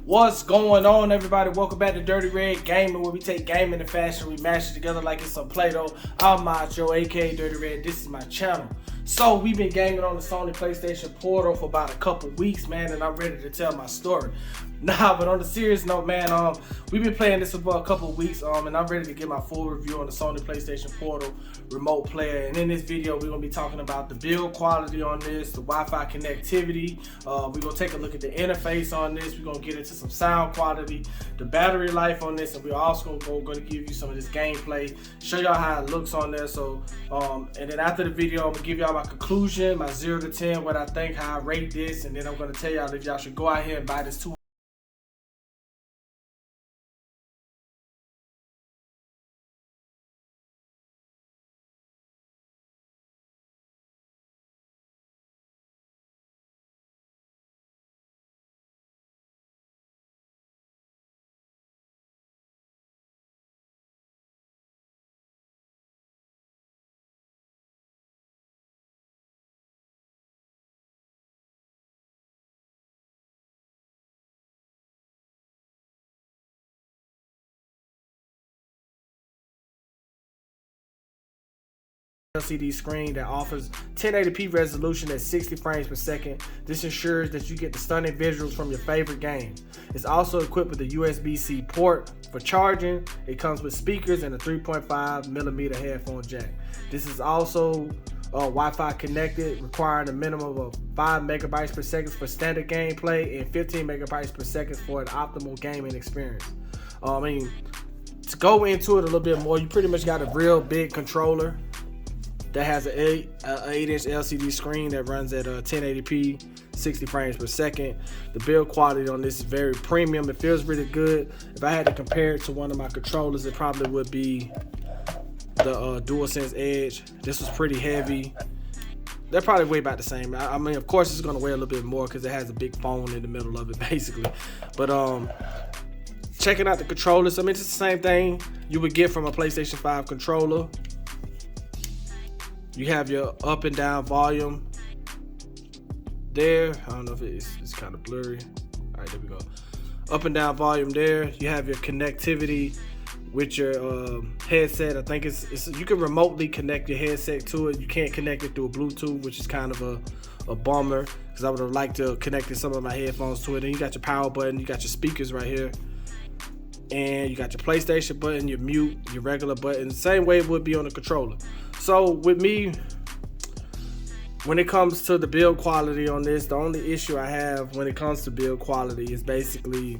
What's going on, everybody? Welcome back to Dirty Red Gaming, where we take gaming and fashion, we mash it together like it's some Play-Doh. I'm Macho, aka Dirty Red. This is my channel. So we've been gaming on the Sony Playstation Portal for about a couple weeks, man, and I'm ready to tell my story. Nah, but on the serious note, man, we've been playing this for a couple weeks, and I'm ready to get my full review on the Sony Playstation Portal remote player. And in this video, we're gonna be talking about the build quality on this, the Wi-Fi connectivity. We're gonna take a look at the interface on this. We're gonna get into some sound quality, the battery life on this, and we're also gonna give you some of this gameplay, show y'all how it looks on there. So, and then after the video, I'm gonna give y'all my conclusion, my 0 to 10, what I think, how I rate this, and then I'm gonna tell y'all if y'all should go out here and buy this LCD screen that offers 1080p resolution at 60 frames per second. This ensures that you get the stunning visuals from your favorite game. It's also equipped with a USB-C port for charging. It comes with speakers and a 3.5mm headphone jack. This is also Wi-Fi connected, requiring a minimum of 5 megabytes per second for standard gameplay and 15 megabytes per second for an optimal gaming experience. To go into it a little bit more, you pretty much got a real big controller that has an 8-inch LCD screen that runs at 1080p, 60 frames per second. The build quality on this is very premium. It feels really good. If I had to compare it to one of my controllers, it probably would be the DualSense Edge. This was pretty heavy. They're probably weigh about the same. I mean, of course, it's gonna weigh a little bit more because it has a big phone in the middle of it, basically. But checking out the controllers, I mean, it's the same thing you would get from a PlayStation 5 controller. You have your up and down volume there. I don't know if it's kind of blurry. All right, there we go. Up and down volume there. You have your connectivity with your headset. I think it's you can remotely connect your headset to it. You can't connect it through a Bluetooth, which is kind of a bummer because I would have liked to connect some of my headphones to it. And you got your power button. You got your speakers right here. And you got your PlayStation button, your mute, your regular button, same way it would be on the controller. So with me, when it comes to the build quality on this, the only issue I have when it comes to build quality is basically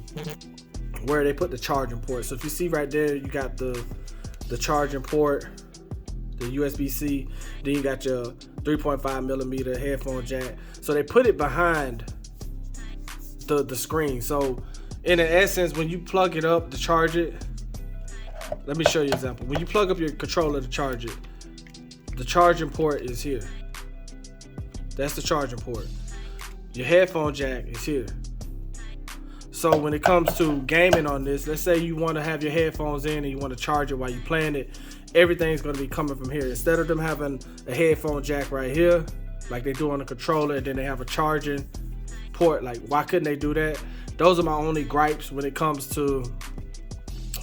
where they put the charging port. So if you see right there, you got the charging port, the USB-C, then you got your 3.5mm headphone jack. So they put it behind the screen. So in essence, when you plug it up to charge it, let me show you an example. When you plug up your controller to charge it, the charging port is here. That's the charging port. Your headphone jack is here. So when it comes to gaming on this, let's say you want to have your headphones in and you want to charge it while you're playing it, everything's going to be coming from here. Instead of them having a headphone jack right here, like they do on the controller, and then they have a charging port, like why couldn't they do that? Those are my only gripes when it comes to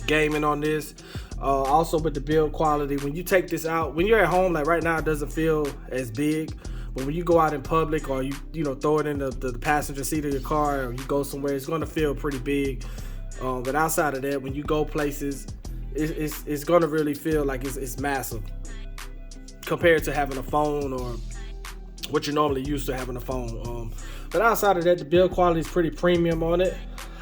gaming on this. Also with the build quality, when you take this out, when you're at home, like right now, it doesn't feel as big. But when you go out in public or you throw it in the passenger seat of your car or you go somewhere, it's going to feel pretty big. But outside of that, when you go places, it's going to really feel like it's massive compared to having a phone or what you're normally used to having a phone. But outside of that, the build quality is pretty premium on it.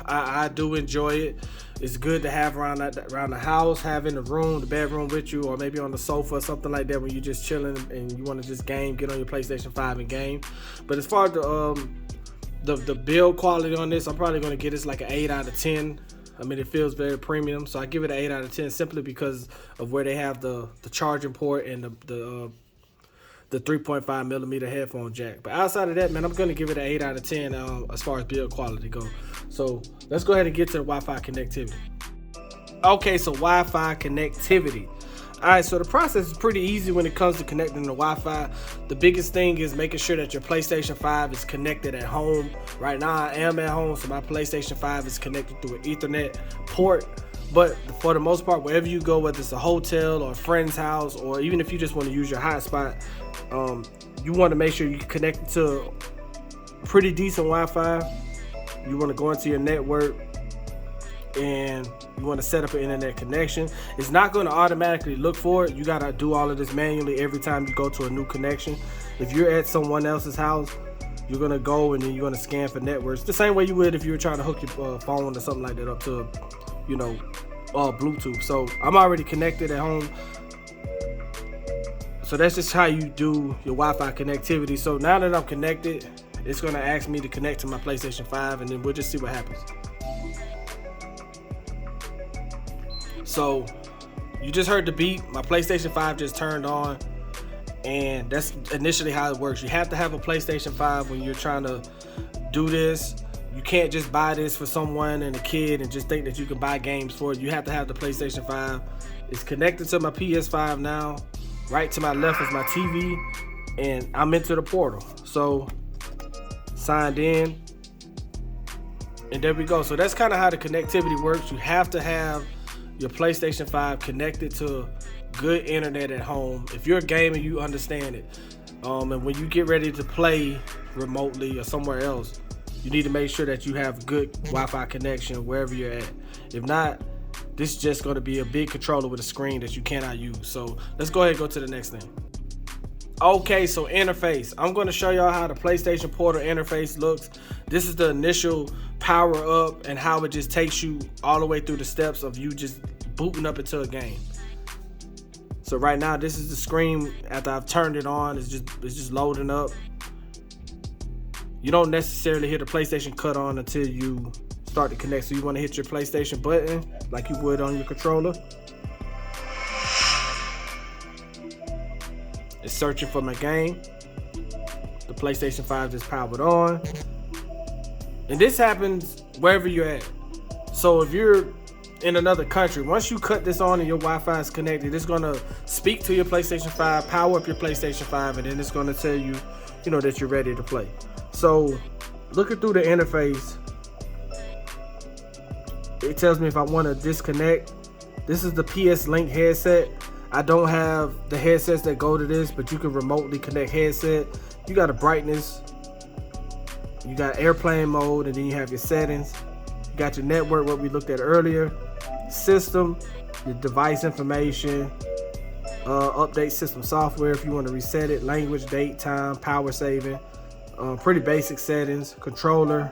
I do enjoy it. It's good to have around the house, have in the room, the bedroom with you, or maybe on the sofa or something like that when you're just chilling and you want to just game, get on your PlayStation 5 and game. But as far as the build quality on this, I'm probably going to give this like an 8 out of 10. I mean, it feels very premium, so I give it an 8 out of 10 simply because of where they have the charging port and the 3.5mm headphone jack. But outside of that, man, I'm gonna give it an 8 out of 10 as far as build quality go. So let's go ahead and get to the Wi-Fi connectivity. Okay, so Wi-Fi connectivity. Alright, so the process is pretty easy when it comes to connecting to Wi-Fi. The biggest thing is making sure that your PlayStation 5 is connected at home. Right now I am at home, so my PlayStation 5 is connected through an Ethernet port. But for the most part, wherever you go, whether it's a hotel or a friend's house, or even if you just want to use your hotspot, you want to make sure you connect to pretty decent Wi-Fi. You want to go into your network and you want to set up an internet connection. It's not going to automatically look for it. You got to do all of this manually every time you go to a new connection. If you're at someone else's house, you're going to go and then you're going to scan for networks the same way you would if you were trying to hook your phone or something like that up to, you know, Bluetooth. So I'm already connected at home. So that's just how you do your Wi-Fi connectivity. So now that I'm connected, it's going to ask me to connect to my PlayStation 5 and then we'll just see what happens. So you just heard the beep. My PlayStation 5 just turned on, and that's initially how it works. You have to have a PlayStation 5 when you're trying to do this. You can't just buy this for someone and a kid and just think that you can buy games for it. You have to have the PlayStation 5. It's connected to my PS5 now. Right to my left is my TV, and I'm into the portal. So signed in, and there we go. So that's kind of how the connectivity works. You have to have your PlayStation 5 connected to good internet at home. If you're a gamer, you understand it. And when you get ready to play remotely or somewhere else, you need to make sure that you have good Wi-Fi connection wherever you're at. If not, this is just going to be a big controller with a screen that you cannot use. So let's go ahead and go to the next thing. Okay, so interface. I'm going to show y'all how the PlayStation Portal interface looks. This is the initial power up and how it just takes you all the way through the steps of you just booting up into a game. So right now, this is the screen after I've turned it on. It's just loading up. You don't necessarily hear the PlayStation cut on until you start to connect. So you want to hit your PlayStation button like you would on your controller. It's searching for my game. The PlayStation 5 just powered on. And this happens wherever you're at. So if you're in another country, once you cut this on and your Wi-Fi is connected, it's going to speak to your PlayStation 5, power up your PlayStation 5, and then it's going to tell you, that you're ready to play. So looking through the interface, it tells me if I want to disconnect. This is the PS Link headset. I don't have the headsets that go to this, but you can remotely connect headset. You got a brightness, you got airplane mode, and then you have your settings. You got your network, what we looked at earlier, system, your device information, update system software if you want to reset it, language, date, time, power saving, pretty basic settings, controller.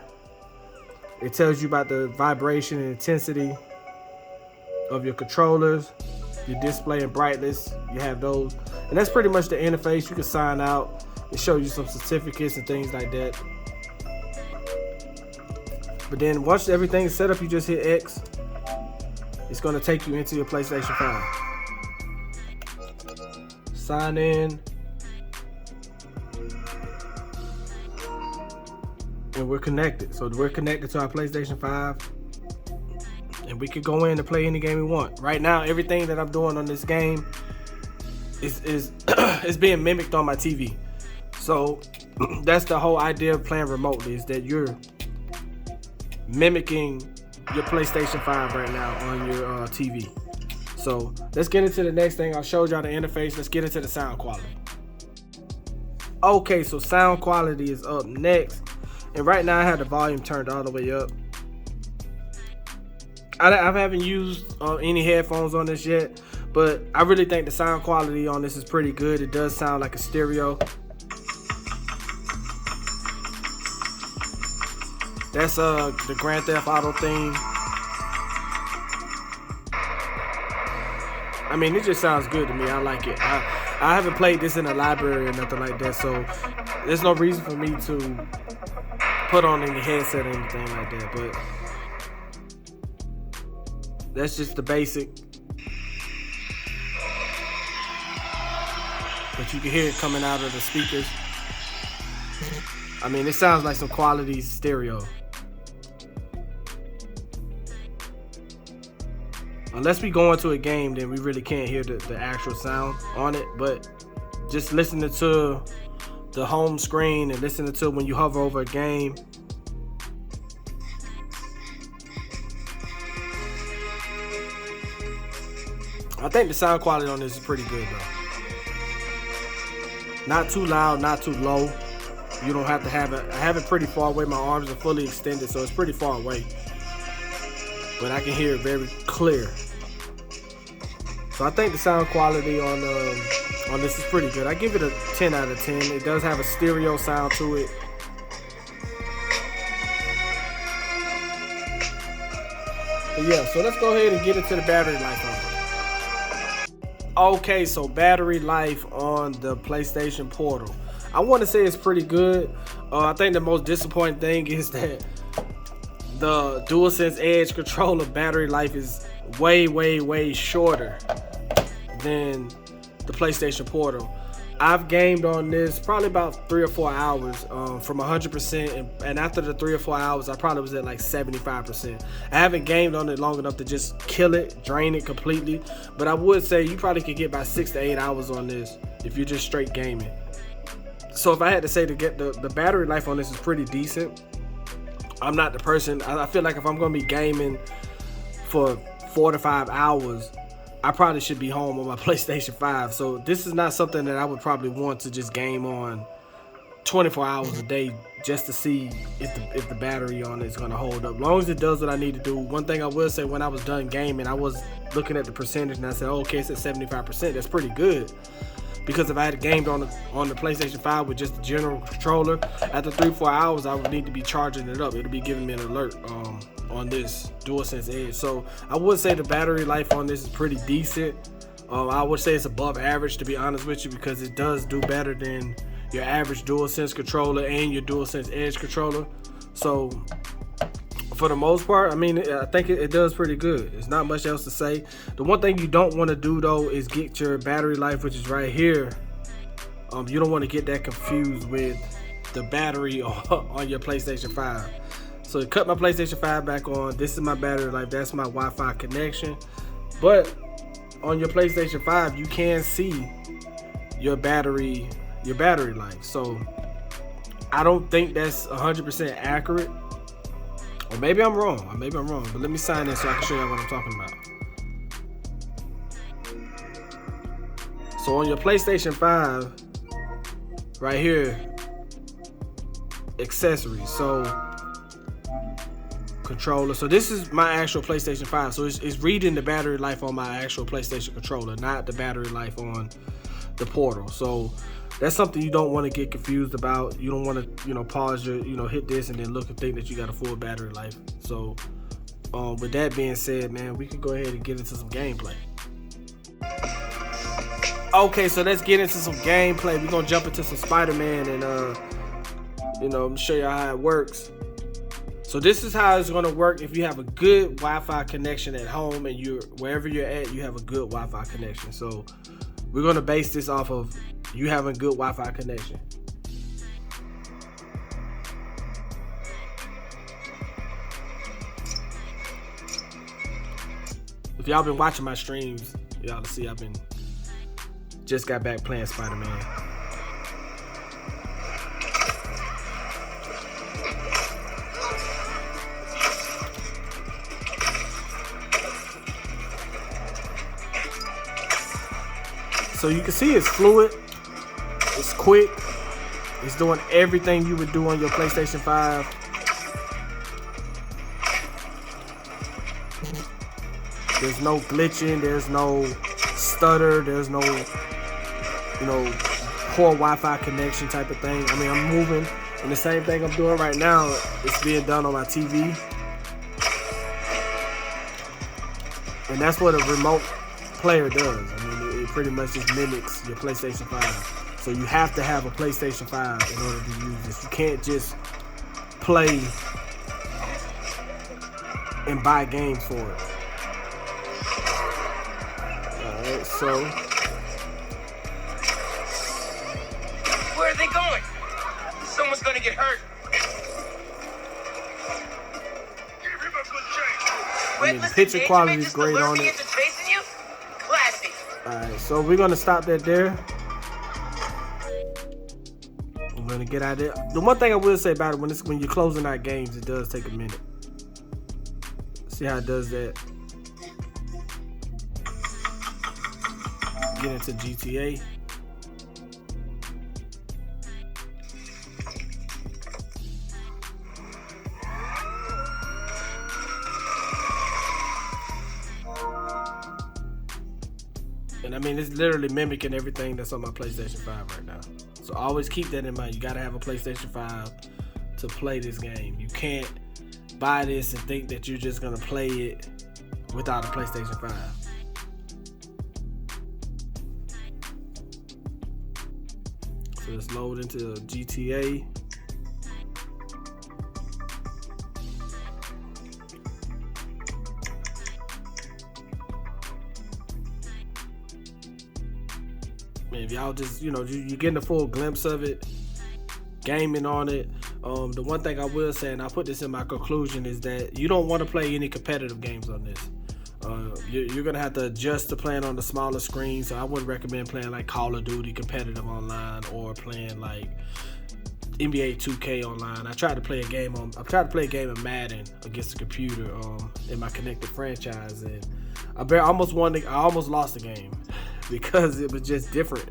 It tells you about the vibration and intensity of your controllers. Your display and brightness, you have those, and that's pretty much the interface. You can sign out. It shows you some certificates and things like that. But then once everything is set up, you just hit X. It's going to take you into your PlayStation 5. Sign in, and we're connected. So we're connected to our PlayStation 5. And we could go in and play any game we want. Right now, everything that I'm doing on this game is being mimicked on my TV. So that's the whole idea of playing remotely, is that you're mimicking your PlayStation 5 right now on your TV. So let's get into the next thing. I showed y'all the interface. Let's get into the sound quality. Okay, so sound quality is up next. And right now I have the volume turned all the way up. I haven't used any headphones on this yet, but I really think the sound quality on this is pretty good. It does sound like a stereo. That's the Grand Theft Auto theme. I mean, it just sounds good to me. I like it. I haven't played this in a library or nothing like that, so there's no reason for me to put on any headset or anything like that, but that's just the basic. But you can hear it coming out of the speakers. I mean, it sounds like some quality stereo. Unless we go into a game, then we really can't hear the actual sound on it. But just listening to the home screen and listening to when you hover over a game, I think the sound quality on this is pretty good though. Not too loud, not too low. You don't have to have it. I have it pretty far away. My arms are fully extended, so it's pretty far away. But I can hear it very clear. So I think the sound quality on this is pretty good. I give it a 10 out of 10. It does have a stereo sound to it. But yeah, so let's go ahead and get into the battery life on it. Okay, so battery life on the PlayStation Portal. I want to say it's pretty good. I think the most disappointing thing is that the DualSense Edge controller battery life is way shorter than the PlayStation Portal. I've gamed on this probably about 3 or 4 hours from 100%, and after the 3 or 4 hours, I probably was at like 75%. I haven't gamed on it long enough to just kill it, drain it completely, but I would say you probably could get about 6 to 8 hours on this if you're just straight gaming. So if I had to say to get the battery life on this is pretty decent. I'm not the person, I feel like if I'm going to be gaming for 4 to 5 hours, I probably should be home on my PlayStation 5. So this is not something that I would probably want to just game on 24 hours a day just to see if the battery on it is going to hold up. As long as it does what I need to do. One thing I will say, when I was done gaming, I was looking at the percentage and I said, oh, okay, it's at 75%. That's pretty good. Because if I had gamed on the PlayStation 5 with just the general controller, after 3-4 hours, I would need to be charging it up. It'll be giving me an alert on this DualSense Edge. So I would say the battery life on this is pretty decent. I would say it's above average, to be honest with you, because it does do better than your average DualSense controller and your DualSense Edge controller. So for the most part, I mean, I think it does pretty good. There's not much else to say. The one thing you don't want to do though is get your battery life, which is right here. You don't want to get that confused with the battery on your PlayStation 5. So cut my PlayStation 5 back on. This is my battery life. That's my Wi-Fi connection. But on your PlayStation 5, you can see your battery life. So I don't think that's 100% accurate. Or maybe I'm wrong. But let me sign in so I can show you what I'm talking about. So on your PlayStation 5, right here, accessories. So controller. So this is my actual PlayStation 5. So it's reading the battery life on my actual PlayStation controller, not the battery life on the Portal. So that's something you don't want to get confused about. You don't want to, pause your, hit this and then look and think that you got a full battery life. So with that being said, man, we can go ahead and get into some gameplay. Okay, so let's get into some gameplay. We're gonna jump into some Spider-Man and I'm gonna show you how it works. So this is how it's gonna work if you have a good Wi-Fi connection at home and wherever you're at, you have a good Wi-Fi connection. So we're gonna base this off of you having good Wi-Fi connection. If y'all been watching my streams, y'all see I've been just got back playing Spider-Man. So you can see it's fluid, it's quick, it's doing everything you would do on your PlayStation 5. There's no glitching, there's no stutter, there's no, poor Wi-Fi connection type of thing. I mean, I'm moving, and the same thing I'm doing right now, it's being done on my TV. And that's what a remote player does. I mean, it pretty much just mimics your PlayStation 5. So you have to have a PlayStation 5 in order to use this. You can't just play and buy games for it. Alright, so where are they going? Someone's gonna get hurt. Give him a good chance. I mean, the picture quality is great on it. Alright, so we're gonna stop that there. I'm gonna get out of there. The one thing I will say about it, when you're closing out games, it does take a minute. See how it does that. Get into GTA. And I mean, it's literally mimicking everything that's on my PlayStation 5 right now. So always keep that in mind. You gotta have a PlayStation 5 to play this game. You can't buy this and think that you're just gonna play it without a PlayStation 5. So let's load into GTA. If y'all just, you're getting a full glimpse of it, gaming on it. The one thing I will say, and I put this in my conclusion, is that you don't want to play any competitive games on this. You're gonna have to adjust to playing on the smaller screen. So I wouldn't recommend playing like Call of Duty competitive online or playing like NBA 2K online. I tried to play a game of Madden against the computer in my connected franchise, and I almost lost the game because it was just different.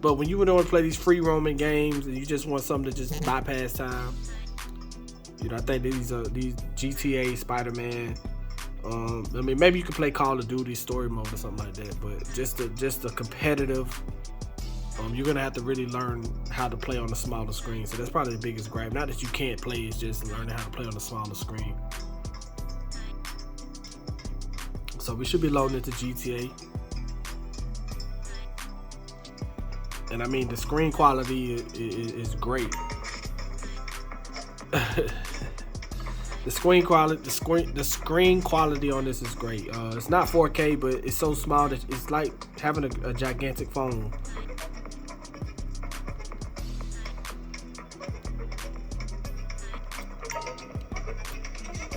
But when you would want to play these free roaming games and you just want something to just bypass time, I think these GTA, Spider-Man. I mean, maybe you could play Call of Duty story mode or something like that. But just a competitive, you're gonna have to really learn how to play on the smaller screen. So that's probably the biggest gripe. Not that you can't play, it's just learning how to play on the smaller screen. So we should be loading into GTA. And I mean, the screen quality is great. The screen quality on this is great. It's not 4K, but it's so small that it's like having a gigantic phone.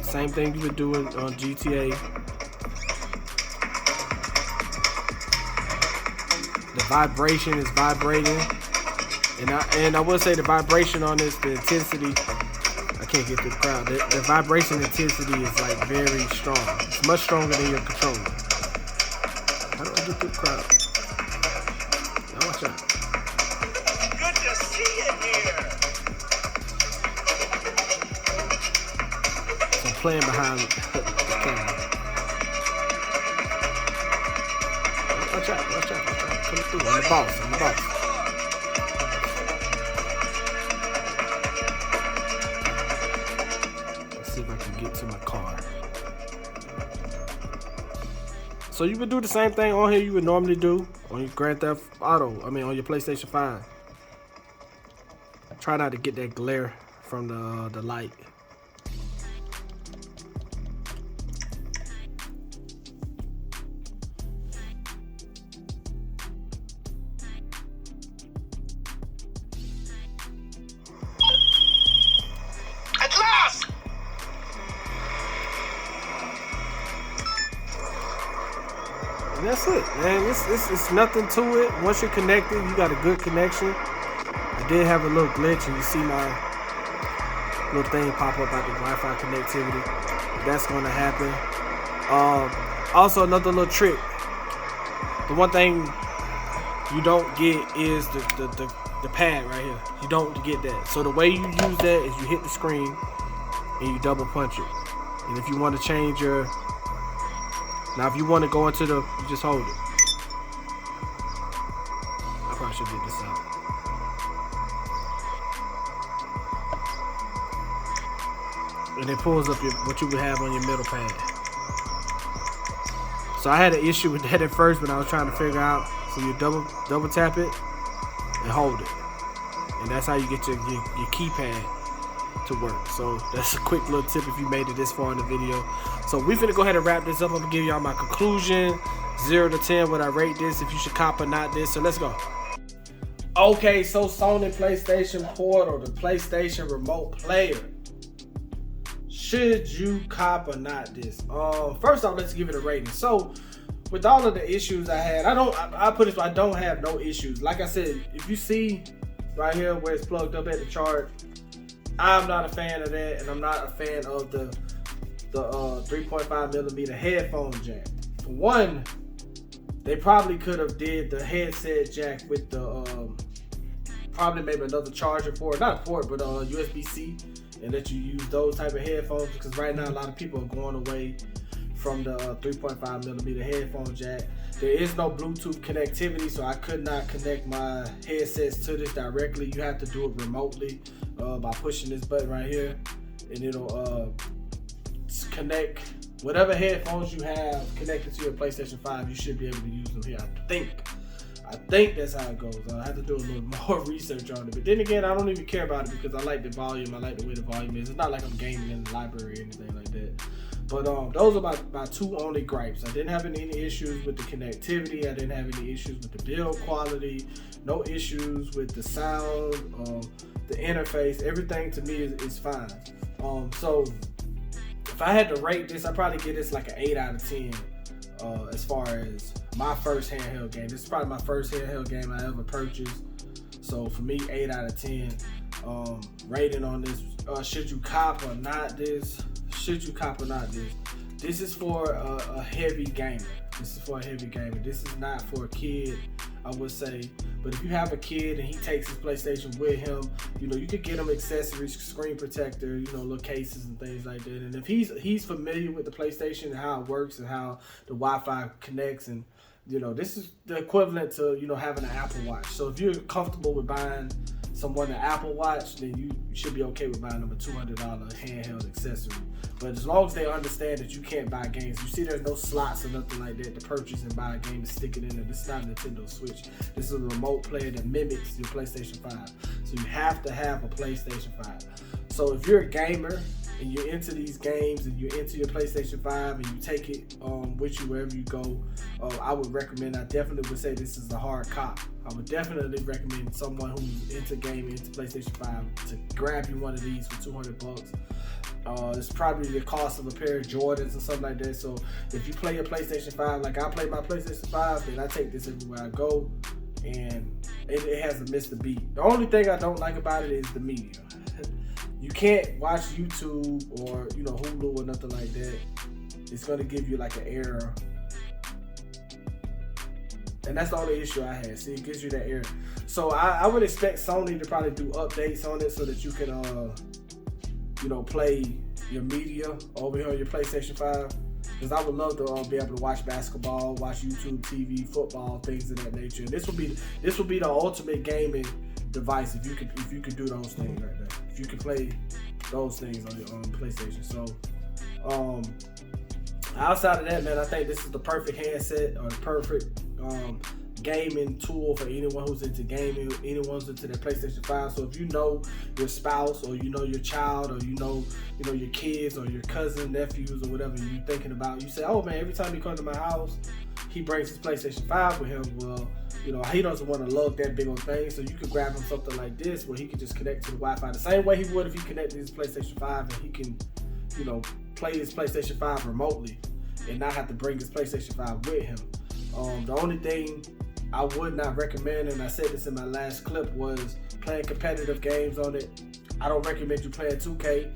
Same thing you would do on GTA. The vibration is vibrating, and I will say the vibration on this, the intensity. I can't get through the crowd. The vibration intensity is like very strong. It's much stronger than your controller. How do I get through the crowd? Now watch out. Good to see you here. So I'm playing behind the camera. Watch out. Coming through. I'm the boss. Let's see if I can get to my car. So you would do the same thing on here you would normally do on your Grand Theft Auto. I mean, on your PlayStation 5. Try not to get that glare from the light. And that's it, man. It's nothing to it. Once you're connected, you got a good connection. I did have a little glitch, and you see my little thing pop up at the Wi-Fi connectivity. That's going to happen. Also, another little trick. The one thing you don't get is the pad right here. You don't get that. So the way you use that is you hit the screen and you double punch it. And if you want to change your... Now, if you want to go into you just hold it. I probably should get this out. And it pulls up what you would have on your middle pad. So I had an issue with that at first when I was trying to figure out. So you double tap it and hold it. And that's how you get your keypad to work. So that's a quick little tip if you made it this far in the video. So we finna go ahead and wrap this up. I'm gonna give y'all my conclusion. 0 to 10, would I rate this, if you should cop or not this. So let's go. Okay, so Sony PlayStation Portal, the PlayStation Remote Player. should you cop or not this? First off, let's give it a rating. So, with all of the issues I had, I put it so I don't have no issues. Like I said, if you see right here where it's plugged up at the charge, I'm not a fan of that, and I'm not a fan of the 3.5 millimeter headphone jack. For one, they probably could have did the headset jack with the probably maybe another charger port, not a port, but USB-C, and let you use those type of headphones, because right now a lot of people are going away from the 3.5 millimeter headphone jack. There is no Bluetooth connectivity, so I could not connect my headsets to this directly. You have to do it remotely by pushing this button right here, and it'll connect whatever headphones you have connected to your PlayStation 5. You should be able to use them here. I think that's how it goes. I have to do a little more research on it. But then again, I don't even care about it because I like the volume. I like the way the volume is. It's not like I'm gaming in the library or anything like that. But those are my two only gripes. I didn't have any issues with the connectivity. I didn't have any issues with the build quality. No issues with the sound, the interface. Everything to me is fine. So if I had to rate this, I'd probably give this like an 8 out of 10 as far as my first handheld game. This is probably my first handheld game I ever purchased. So for me, 8 out of 10. Rating on this, should you cop or not this? Should you cop or not this? This is for a heavy gamer. This is for a heavy gamer. This is not for a kid, I would say. But if you have a kid and he takes his PlayStation with him, you could get him accessories, screen protector, little cases and things like that. And if he's familiar with the PlayStation and how it works and how the Wi-Fi connects, and this is the equivalent to having an Apple Watch. So if you're comfortable with buying someone an Apple Watch, then you should be okay with buying them a $200 handheld accessory. But as long as they understand that you can't buy games, you see there's no slots or nothing like that to purchase and buy a game and stick it in there. This is not a Nintendo Switch. This is a remote player that mimics your PlayStation 5. So you have to have a PlayStation 5. So if you're a gamer and you're into these games and you're into your PlayStation 5 and you take it with you wherever you go, I definitely would say this is a hard cop. I would definitely recommend someone who's into gaming, into PlayStation 5, to grab you one of these for $200. It's probably the cost of a pair of Jordans or something like that. So if you play your PlayStation 5 like I play my PlayStation 5, then I take this everywhere I go, and it hasn't missed a beat. The only thing I don't like about it is the media. You can't watch YouTube or Hulu or nothing like that. It's gonna give you like an error, and that's the only issue I had. See, it gives you that error. So I would expect Sony to probably do updates on it so that you can play your media over here on your PlayStation 5. Because I would love to be able to watch basketball, watch YouTube TV, football, things of that nature. And this would be the ultimate gaming device if you could do those things right there. If you could play those things on your PlayStation. So outside of that, man, I think this is the perfect handset or the perfect gaming tool for anyone who's into gaming, anyone who's into their PlayStation 5. So if your spouse or your child or your kids or your cousin, nephews or whatever you're thinking about, you say, oh man, every time he comes to my house, he brings his PlayStation 5 with him. Well, he doesn't want to lug that big old thing, so you could grab him something like this where he could just connect to the Wi-Fi the same way he would if he connected his PlayStation 5, and he can, play his PlayStation 5 remotely and not have to bring his PlayStation 5 with him. The only thing I would not recommend, and I said this in my last clip, was playing competitive games on it. I don't recommend you playing 2K.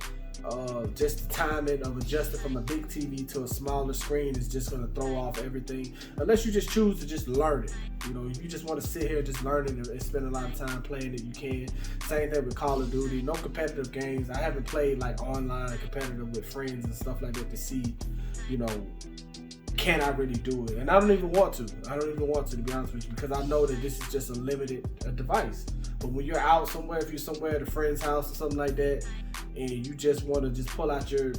Just the timing of adjusting from a big TV to a smaller screen is just going to throw off everything. Unless you just choose to just learn it. If you just want to sit here and just learn it and spend a lot of time playing it, you can. Same thing with Call of Duty. No competitive games. I haven't played like online competitive with friends and stuff like that to see, can I really do it? And I don't even want to. To be honest with you, because I know that this is just a limited device. But when you're out somewhere, if you're somewhere at a friend's house or something like that, and you just want to just pull out your,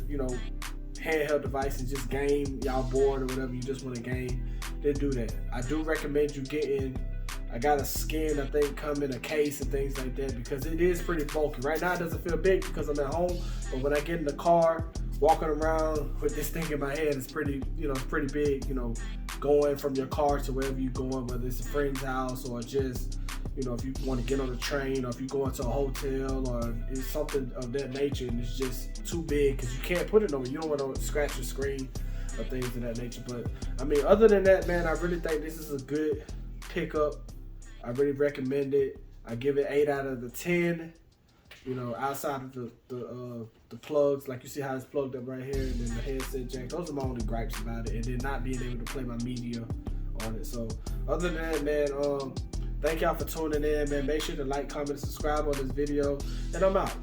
handheld device and just game, y'all bored or whatever, you just want to game, then do that. I do recommend you I got a skin, I think, come in a case and things like that, because it is pretty bulky. Right now it doesn't feel big because I'm at home, but when I get in the car, walking around with this thing in my head, it's pretty, pretty big, going from your car to wherever you're going, whether it's a friend's house or just, you know, if you want to get on a train or if you go into a hotel or it's something of that nature and it's just too big because you can't put it over. You don't want to scratch your screen or things of that nature. But I mean, other than that, man, I really think this is a good pickup. I really recommend it. I give it 8 out of the 10. You know, outside of the plugs, like you see how it's plugged up right here, and then the headset jack. Those are my only gripes about it, and then not being able to play my media on it. So other than that, man, thank y'all for tuning in, man. Make sure to like, comment, and subscribe on this video, and I'm out.